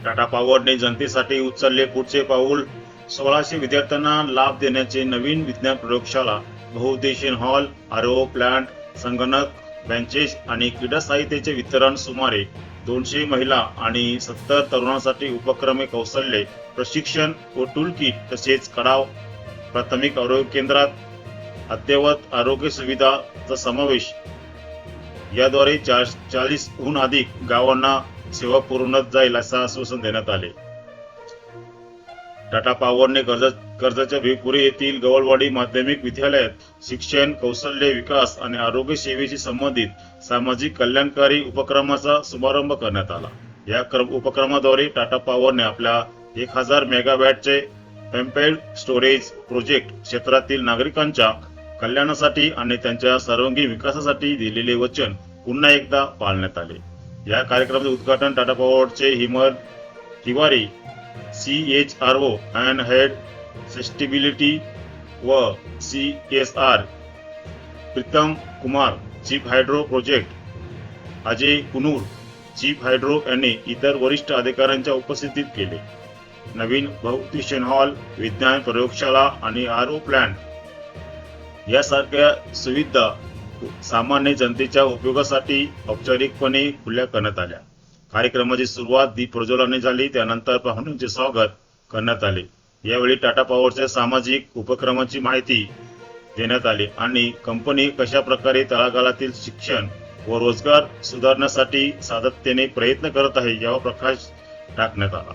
टाटा पॉवरने जनतेसाठी उचलले पुढचे पाऊल. 1600 विद्यार्थ्यांना लाभ देण्याचे नवीन विज्ञान प्रयोगशाळा, बहुउद्देशीय हॉल, आरओ प्लांट, संगणक, बेंचेस आणि क्रीडा साहित्याचे वितरण. सुमारे 200 महिला आणि 70 तरुणांसाठी उपक्रमे, कौशल्य प्रशिक्षण व टूल किट तसेच कडाव प्राथमिक आरोग्य केंद्रात अद्ययावत आरोग्य सुविधांचा समावेश. याद्वारे 40हून अधिक गावांना सेवा पुरवण्यात जाईल असं आश्वासन देण्यात आले. टाटा पॉवरने कर्जतच्या भिवपुरी येथील गवळवाडी माध्यमिक विद्यालयात शिक्षण, कौशल्य विकास आणि आरोग्य सेवेशी संबंधित सामाजिक कल्याणकारी उपक्रमाचा शुभारंभ करण्यात आला. या उपक्रमाद्वारे टाटा पॉवरने आपल्या 1000 मेगावॅटचे पंप्ड स्टोरेज प्रोजेक्ट क्षेत्रातील नागरिकांच्या कल्याणासाठी आणि त्यांच्या सर्वांगीण विकासासाठी दिलेले वचन पुन्हा एकदा पाळण्यात आले. या कार्यक्रमाचे उद्घाटन टाटा पॉवरचे Himal Tiwari, CHRO and head sustainability व CSR, Pritam Kumar, chief hydro project, Ajay Coonoor, chief hydro यांनी इतर वरिष्ठ अधिकाऱ्यांच्या उपस्थितीत केले. नवीन बहुउद्देशीय हॉल, विज्ञान प्रयोगशाळा आणि आरओ प्लांट यासारख्या सुविधा सामान्य जनतेच्या उपयोगासाठी औपचारिकपणे खुल्या करण्यात आल्या. कार्यक्रमाची सुरुवात दीप प्रज्वलनाने झाली. त्यानंतर पाहुण्यांचे स्वागत करण्यात आले. यावेळी टाटा पॉवरच्या सामाजिक उपक्रमाची माहिती देण्यात आली आणि कंपनी कशा प्रकारे तळागाळातील शिक्षण व रोजगार सुधारण्यासाठी सातत्याने प्रयत्न करत आहे यावर प्रकाश टाकण्यात आला.